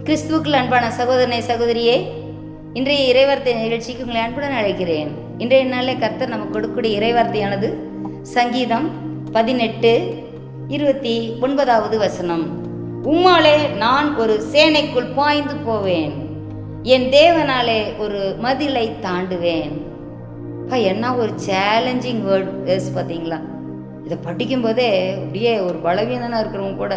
கிறிஸ்துவுக்குள் அன்பான சகோதரனை சகோதரியே, இன்றைய இறைவார்த்தை நிகழ்ச்சிக்கு உங்களை அன்புடன் அழைக்கிறேன். இன்றைய நாளில் கர்த்தர் நமக்கு கொடுக்கக்கூடிய இறைவார்த்தையானது சங்கீதம் 18:29 உம்மாலே நான் ஒரு சேனைக்குள் பாய்ந்து போவேன், என் தேவனாலே ஒரு மதிலை தாண்டுவேன். என்ன ஒரு சேலஞ்சிங் வேர்ட்ஸ் பார்த்தீங்களா? இதை படிக்கும்போதே அப்படியே ஒரு பலவீனனாக இருக்கிறவங்க கூட,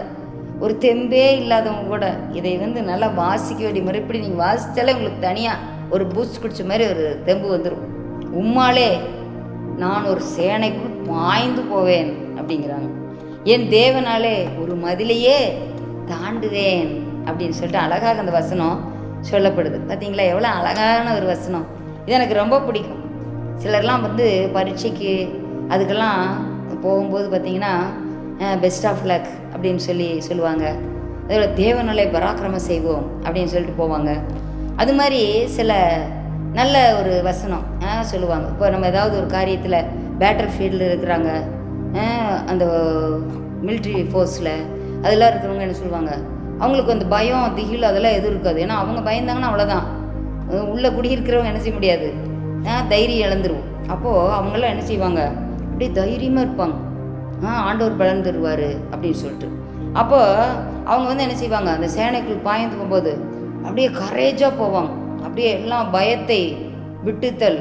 ஒரு தெம்பே இல்லாதவங்க கூட இதை நல்லா வாசிக்க வேண்டிய முறை. இப்படி நீங்கள் வாசித்தாலே உங்களுக்கு தனியாக ஒரு பூஸ்ட் குடிச்ச மாதிரி ஒரு தெம்பு வந்துடும். உம்மாலே நான் ஒரு சேனைக்குள் பாய்ந்து போவேன் அப்படிங்கிறாங்க. என் தேவனாலே ஒரு மதிலையே தாண்டுவேன் அப்படின்னு சொல்லிட்டு அழகாக அந்த வசனம் சொல்லப்படுது. பார்த்தீங்களா, எவ்வளோ அழகான ஒரு வசனம். இது எனக்கு ரொம்ப பிடிக்கும். சிலர்லாம் பரீட்சைக்கு அதுக்கெல்லாம் போகும்போது பார்த்தீங்கன்னா பெஸ்ட் ஆஃப் லக் அப்படின்னு சொல்லுவாங்க. அதோட தேவனாலே பராக்கிரமம் செய்வோம் அப்படின்னு சொல்லிட்டு போவாங்க. அது மாதிரி சில நல்ல ஒரு வசனம் சொல்லுவாங்க. இப்போ நம்ம ஏதாவது ஒரு காரியத்தில் பேட்டில் ஃபீல்டில் இருக்கிறாங்க, அந்த மிலிட்ரி ஃபோர்ஸில் அதெல்லாம் இருக்கிறவங்க என்ன சொல்லுவாங்க, அவங்களுக்கு அந்த பயம் திகில் அதெல்லாம் எதுவும் இருக்காது. ஏன்னா அவங்க பயந்தாங்கன்னா அவ்வளோதான், உள்ளே குடியிருக்கிறவங்க என்ன செய்ய முடியாது, தைரியம் இழந்துருவோம். அப்போது அவங்களாம் என்ன செய்வாங்க, அப்படியே தைரியமாக இருப்பாங்க. ஆண்டவர் பலன் தருவார் அப்படின்னு சொல்லிட்டு. அப்போ அவங்க என்ன செய்வாங்க, அந்த சேனைக்குள் பாய்ந்து போகும்போது அப்படியே கரேஜாக போவாங்க. அப்படியே எல்லாம் பயத்தை விட்டுத்தல்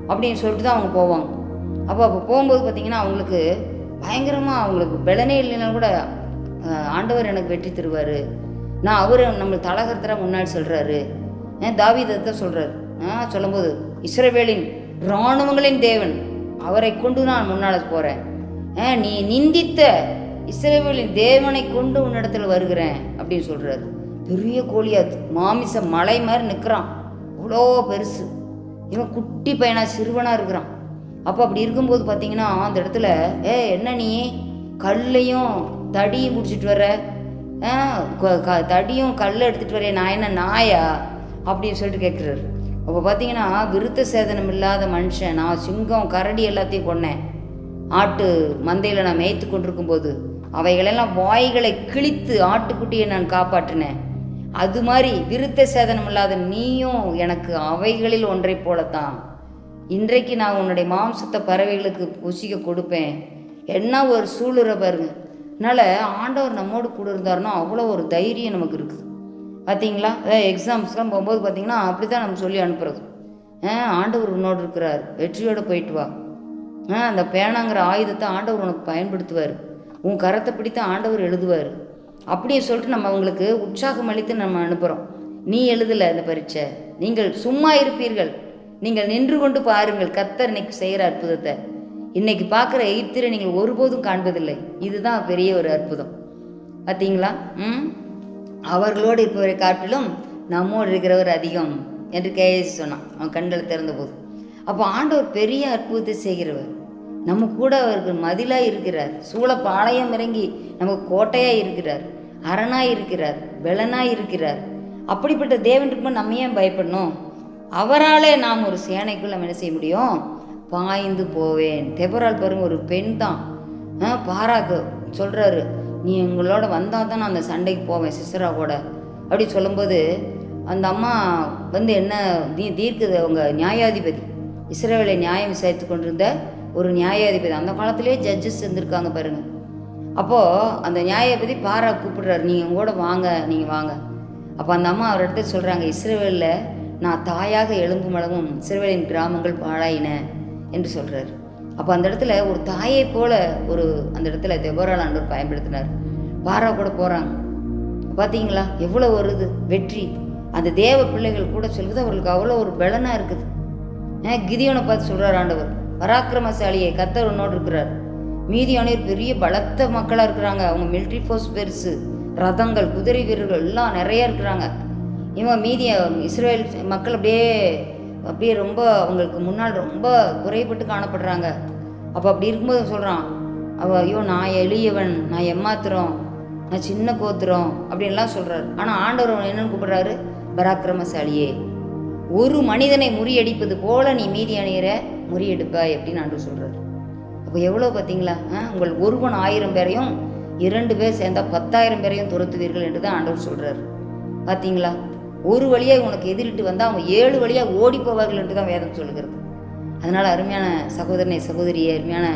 அப்படின்னு சொல்லிட்டு தான் அவங்க போவாங்க. அப்போ போகும்போது பார்த்திங்கன்னா அவங்களுக்கு பயங்கரமாக, அவங்களுக்கு பலனே இல்லைனாலும் கூட ஆண்டவர் எனக்கு வெற்றி தருவார், நான் அவர் நம்மளுக்கு தலகர்த்தராக முன்னாடி சொல்கிறாரு. தாவீதை சொல்கிறார். சொல்லும்போது இஸ்ரவேலின் இராணுவங்களின் தேவன், அவரை கொண்டு நான் முன்னால் போகிறேன், நீ நிந்தித்த இஸ்ரவேலின் தேவனை கொண்டு உன்னிடத்தில் வருகிறேன் அப்படின்னு சொல்கிறாரு. பெரிய கோலியாத் மாமிச மலை மாதிரி நிற்கிறான், அவ்வளோ பெருசு. இவன் குட்டி பையனாக சிறுவனாக இருக்கிறான். அப்போ அப்படி இருக்கும்போது பார்த்தீங்கன்னா அந்த இடத்துல என்ன நீ கல்லையும் தடியும் பிடிச்சிட்டு வர, தடியும் கல்லை எடுத்துகிட்டு வரேன், நான் என்ன நாயா அப்படின்னு சொல்லிட்டு கேட்குறாரு. அப்போ பார்த்தீங்கன்னா விருத்த சேதனம் இல்லாத மனுஷன், நான் சிங்கம் கரடி எல்லாத்தையும் கொன்னேன், ஆட்டு மந்தையில் நான் மேய்த்து கொண்டிருக்கும்போது அவைகளெல்லாம் வாய்களை கிழித்து ஆட்டுக்குட்டியை நான் காப்பாற்றினேன். அது மாதிரி விருத்த சேதனம் இல்லாத நீயும் எனக்கு அவைகளில் ஒன்றை போலத்தான். இன்றைக்கு நான் உன்னுடைய மாம்சத்தை பறவைகளுக்கு புசிக்க கொடுப்பேன். என்ன ஒரு சூளுரை பாருங்க. அதனால் ஆண்டவர் நம்மோடு கூட இருந்தாருன்னா அவ்வளோ ஒரு தைரியம் நமக்கு இருக்குது. பார்த்தீங்களா, எக்ஸாம்ஸ்லாம் போகும்போது பார்த்தீங்கன்னா அப்படி தான் நம்ம சொல்லி அனுப்புறது. ஆண்டவர் உன்னோடு இருக்கிறார், வெற்றியோடு போயிட்டு வா. அந்த பேனாங்கிற ஆயுதத்தை ஆண்டவர் உனக்கு பயன்படுத்துவார், உன் கரத்தை பிடித்து ஆண்டவர் எழுதுவார் அப்படியே சொல்லிட்டு நம்ம அவங்களுக்கு உற்சாகம் அளித்து நம்ம அனுப்புகிறோம். நீ எழுதலை இந்த பரீட்சை, நீங்கள் சும்மா இருப்பீர்கள், நீங்கள் நின்று கொண்டு பாருங்கள், கர்த்தர் இன்னைக்கு செய்கிற அற்புதத்தை. இன்னைக்கு பார்க்குற எய்த்திரை நீங்கள் ஒருபோதும் காண்பதில்லை. இதுதான் பெரிய ஒரு அற்புதம். பார்த்தீங்களா, அவர்களோடு இருப்பவரை காட்டிலும் நம்மோடு இருக்கிறவர் அதிகம் என்று கேஎஸ் சொன்னான் அவன் கண்களை திறந்தபோது. அப்போ ஆண்டவர் பெரிய அற்புதத்தை செய்கிறவர், நம்ம கூட அவருக்கு மதிலாக இருக்கிறார், சூழப்பாளையம் இறங்கி நமக்கு கோட்டையாக இருக்கிறார், அரணாக இருக்கிறார், பலனாக இருக்கிறார். அப்படிப்பட்ட தேவன் இருக்கும்போது நம்ம ஏன் பயப்படணும்? அவராலே நாம் ஒரு சேனைக்குள் நம்ம என்ன செய்ய முடியும், பாய்ந்து போவேன். தெபொராள் பாருங்க, ஒரு பெண் தான். பாராக்கு சொல்கிறாரு, நீ எங்களோட வந்தால் தான் நான் அந்த சண்டைக்கு போவேன் சிஸ்டராவோட அப்படி சொல்லும்போது அந்த அம்மா என்ன தீர்க்குது, அவங்க நியாயாதிபதி, இஸ்ரவேலை நியாயம் விசாரித்து கொண்டிருந்த ஒரு நியாயாதிபதி. அந்த காலத்திலே ஜட்ஜஸ் இருந்திருக்காங்க பாருங்க. அப்போது அந்த நியாயாதிபதி பாரா கூப்பிடுறாரு, நீங்கள் உங்களோட வாங்க, நீங்கள் வாங்க. அப்போ அந்த அம்மா அவர் இடத்துல சொல்கிறாங்க, இஸ்ரவேலில் நான் தாயாக எலும்பு மளவும் இஸ்ரவேலின் கிராமங்கள் பாழாயின என்று சொல்கிறார். அப்போ அந்த இடத்துல ஒரு தாயை போல அந்த இடத்துல தெபொராள் ஆண்டவர் பயன்படுத்தினார். பாரா கூட போகிறாங்க. பார்த்தீங்களா எவ்வளோ ஒரு வெற்றி. அந்த தேவ பிள்ளைகள் கூட சொல்லுது, அவர்களுக்கு அவ்வளோ ஒரு பலனாக இருக்குது. கிதியோனை பார்த்து சொல்கிறார் ஆண்டவர், பராக்கிரமசாலியை கர்த்தர் உன்னோடு இருக்கிறார். மீதியானவர் பெரிய பலத்த மக்களாக இருக்கிறாங்க, அவங்க மிலிட்ரி ஃபோர்ஸ் பெருசு, ரதங்கள் குதிரை வீரர்கள் எல்லாம் நிறையா இருக்கிறாங்க. இவன் மீதிய இஸ்ரேல் மக்கள் அப்படியே ரொம்ப அவங்களுக்கு முன்னால் ரொம்ப குறைபட்டு காணப்படுறாங்க. அப்போ அப்படி இருக்கும்போது சொல்கிறான், ஐயோ நான் எளியவன், நான் எம்மாத்திரம், நான் சின்ன கோத்திரம் அப்படின்லாம் சொல்கிறார். ஆனால் ஆண்டவர் என்னன்னு கூப்பிடுறாரு, பராக்கிரமசாலியே, ஒரு மனிதனை முறியடிப்பது போல நீ மீதியானியரை முறியெடுப்பாய் அப்படின்னு ஆண்டவர் சொல்கிறார். அப்போ எவ்வளோ பார்த்தீங்களா, உங்கள் ஒருவன் 1000 பேரையும் 2 பேர் சேர்ந்தால் 10,000 பேரையும் துரத்துவீர்கள் என்று தான் ஆண்டவர் சொல்கிறார். பார்த்தீங்களா? ஒரு வழியாக உனக்கு எதிரிட்டு வந்தால் அவங்க 7 வழியாக ஓடி போவார்கள் என்று தான் வேதம் சொல்லுகிறது. அதனால் அருமையான சகோதரனை சகோதரியை, அருமையான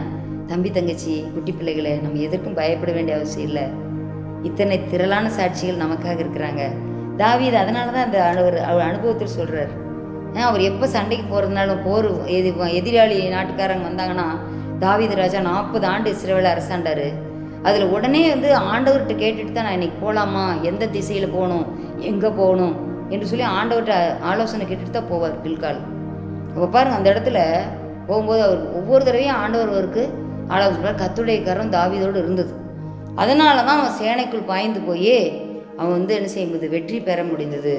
தம்பி தங்கச்சி குட்டி பிள்ளைகளை, நம்ம எதற்கும் பயப்பட வேண்டிய அவசியம் இல்லை. இத்தனை திரளான சாட்சிகள் நமக்காக இருக்கிறாங்க. தாவீது அதனால தான் அந்த அனுபவத்தில் சொல்கிறார். அவர் எப்போ சண்டைக்கு போகிறதுனாலும் எதிராளி நாட்டுக்காரங்க வந்தாங்கன்னா, தாவீது ராஜா 40 ஆண்டு இஸ்ரவேலை அரசாண்டார். அதில் உடனே ஆண்டவர்கிட்ட கேட்டுட்டு தான் நான் இன்றைக்கி போகலாமா, எந்த திசையில் போகணும், எங்கே போகணும் என்று சொல்லி ஆண்டவர்கிட்ட ஆலோசனை கேட்டுட்டு தான் போவார் பில்கால். அப்போ பாருங்கள், அந்த இடத்துல போகும்போது அவர் ஒவ்வொரு தடவையும் ஆண்டவருக்கு ஆலோசனை. கர்த்தருடைய கரம் தாவீதோடு இருந்தது. அதனால தான் அவன் சேனைக்குள் பாய்ந்து போய் அவன் என்ன செய்யும்போது வெற்றி பெற முடிந்தது.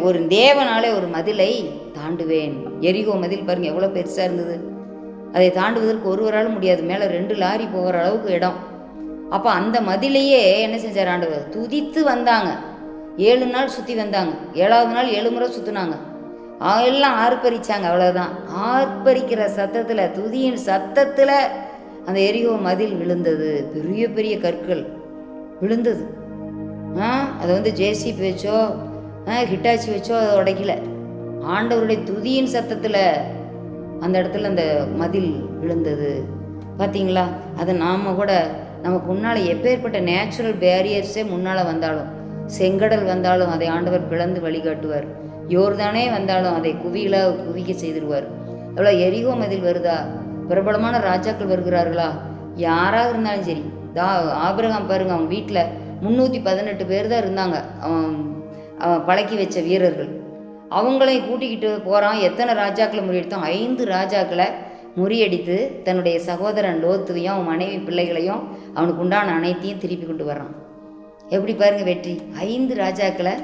ஒரு தேவனாலே ஒரு மதிலை தாண்டுவேன். எரிகோ மதில் பாருங்கள் எவ்வளோ பெருசாக இருந்தது. அதை தாண்டுவதற்கு ஒருவராலும் முடியாது. மேலே 2 லாரி போகிற அளவுக்கு இடம். அப்போ அந்த மதிலையே என்ன செஞ்சார் ஆண்டவர்? துதித்து வந்தாங்க. 7 நாள் சுற்றி வந்தாங்க. 7ஆவது நாள் 7 முறை சுற்றினாங்க. எல்லாம் ஆர்ப்பரிச்சாங்க. அவ்வளோதான். ஆர்ப்பரிக்கிற சத்தத்தில், துதியின் சத்தத்தில் அந்த எரிகோ மதில் விழுந்தது. பெரிய பெரிய கற்கள் விழுந்தது. அதை ஜேசிபி வச்சோ ஹிட்டாச்சி வச்சோ அதை உடைக்கல. ஆண்டவருடைய துதியின் சத்தத்தில் அந்த இடத்துல அந்த மதில் விழுந்தது. பார்த்தீங்களா? அதை நாம் கூட நமக்கு முன்னால் எப்பேற்பட்ட நேச்சுரல் பேரியர்ஸே முன்னால் வந்தாலும், செங்கடல் வந்தாலும் அதை ஆண்டவர் பிளந்து வழிகாட்டுவார். யோர்தானே வந்தாலும் அதை குவிக்க செய்திருவார். எவ்வளோ எரிகோ மதில் வருதா? பிரபலமான ராஜாக்கள் வருகிறார்களா? யாராக இருந்தாலும் சரி. ஆபிரகாம் பாருங்கள், அவங்க வீட்டில் 318 பேர் தான் இருந்தாங்க. அவன் பழக்கி வச்ச வீரர்கள். அவங்களையும் கூட்டிக்கிட்டு போகிறான். எத்தனை ராஜாக்களை முறியடித்தான்? 5 ராஜாக்களை முறியடித்து தன்னுடைய சகோதரன் லோத்துவையும் அவன் மனைவி பிள்ளைகளையும் அவனுக்கு உண்டான அனைத்தையும் திருப்பி கொண்டு வர்றான். எப்படி பாருங்கள் வெற்றி! 5 ராஜாக்களை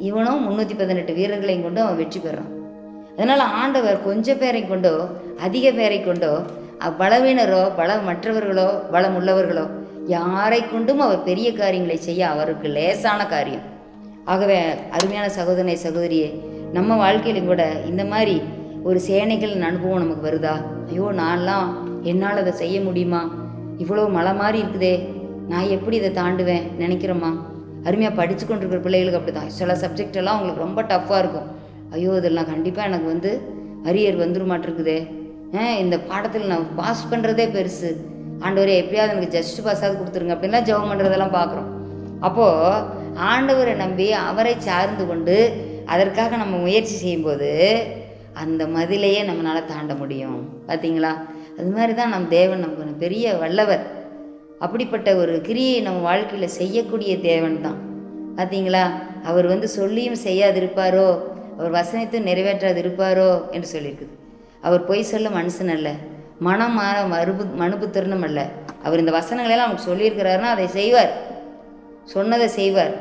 இவனும் 318 வீரர்களையும் கொண்டு அவன் வெற்றி பெறான். அதனால் ஆண்டவர் கொஞ்சம் பேரை கொண்டோ அதிக பேரை கொண்டோ பலவீனரோ மற்றவர்களோ பலம் உள்ளவர்களோ யாரை கொண்டும் அவர் பெரிய காரியங்களை செய்ய அவருக்கு லேசான காரியம். ஆகவே அருமையான சகோதரனை சகோதரியே, நம்ம வாழ்க்கையிலும் கூட இந்த மாதிரி ஒரு சேனைகள் அனுபவம் நமக்கு வருதா? ஐயோ, நான்லாம் என்னால் அதை செய்ய முடியுமா? இவ்வளோ மலை மாதிரி இருக்குதே, நான் எப்படி இதை தாண்டுவேன் நினைக்கிறோமா? அருமையாக படித்து கொண்டிருக்கிற பிள்ளைகளுக்கு அப்படி தான். சில சப்ஜெக்டெல்லாம் அவங்களுக்கு ரொம்ப டஃப்பாக இருக்கும். ஐயோ, இதெல்லாம் கண்டிப்பாக எனக்கு அரியர் வந்துருமாட்டிருக்குதே, இந்த பாடத்தில் நான் பாஸ் பண்ணுறதே பெருசு, ஆண்டவரே எப்படியாவது எனக்கு ஜஸ்ட் பாஸாவது கொடுத்துருங்க அப்படின்லாம் ஜெபம் பண்ணுறதெல்லாம் பார்க்குறோம். அப்போது ஆண்டவரை நம்பி அவரை சார்ந்து கொண்டு அதற்காக நம்ம முயற்சி செய்யும்போது அந்த மதிலையே நம்மளால் தாண்ட முடியும். பார்த்தீங்களா? அது மாதிரி தான் நம் தேவன் நமக்கு பெரிய வல்லவர். அப்படிப்பட்ட ஒரு கிரியை நம்ம வாழ்க்கையில் செய்யக்கூடிய தேவன் தான். பார்த்தீங்களா? அவர் சொல்லியும் செய்யாதிருப்பாரோ, அவர் வசனத்தை நிறைவேற்றாது இருப்பாரோ என்று சொல்லியிருக்குது. அவர் பொய் சொல்ல மனுஷன் அல்ல, மனம் மாற மனுபுத்திரனும் அல்ல. அவர் இந்த வசனங்களெல்லாம் நமக்கு சொல்லியிருக்கிறாருன்னா அதை செய்வார், சொன்னதை செய்வார்.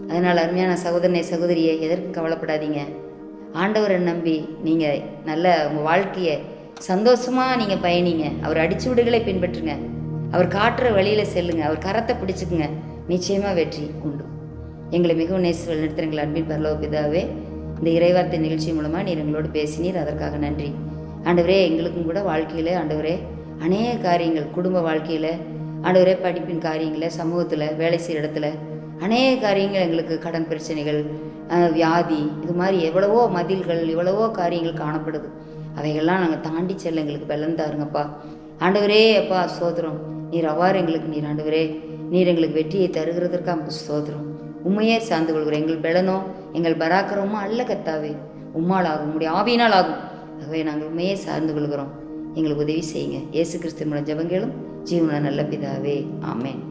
அதனால் அருமையான சகோதரனை சகோதரியை, எதற்கு கவலைப்படாதீங்க. ஆண்டவரை நம்பி நீங்கள் நல்ல உங்கள் வாழ்க்கையை சந்தோஷமாக நீங்கள் பயணிங்க. அவர் அடிச்சு விடுகளை பின்பற்றுங்க. அவர் காட்டுற வழியில் செல்லுங்க. அவர் கரத்தை பிடிச்சிக்குங்க. நிச்சயமாக வெற்றி உண்டு. எங்களை மிகவும் நேசி நடத்துகிறீங்கள் அன்பின் பரலோக பிதாவே, இந்த இறைவார்த்தை நிகழ்ச்சி மூலமாக நீர் எங்களோடு பேசினீர், அதற்காக நன்றி. ஆண்டவரே, எங்களுக்கும் கூட வாழ்க்கையில் ஆண்டவரே அநேக காரியங்கள், குடும்ப வாழ்க்கையில் ஆண்டவரே, படிப்பின் காரியங்களில், சமூகத்தில், வேலை செய்கிற இடத்துல அநேக காரியங்கள், எங்களுக்கு கடன் பிரச்சனைகள், வியாதி, இது மாதிரி எவ்வளவோ மதில்கள், எவ்வளவோ காரியங்கள் காணப்படுது. அவைகள்லாம் நாங்கள் தாண்டி செல்ல எங்களுக்கு பலன் தாருங்கப்பா. ஆண்டவரே அப்பா ஸ்தோத்திரம். நீர் அவ்வாறு நீர் ஆண்டவரே, நீர் எங்களுக்கு வெற்றியை தருகிறதற்காக ஸ்தோத்திரம். உண்மையே சார்ந்து கொள்கிறோம். எங்கள் பலனோ எங்கள் பராக்கிரமோ அல்ல கர்த்தாவே, உம்மால் ஆகும், உம்முடைய ஆவியினால் ஆகும். ஆகவே நாங்கள் உண்மையே சார்ந்து கொள்கிறோம். எங்களுக்கு உதவி செய்யுங்க. இயேசு கிறிஸ்து மூலம் ஜெபங்களும் ஜீவன நல்ல பிதாவே, ஆமென்.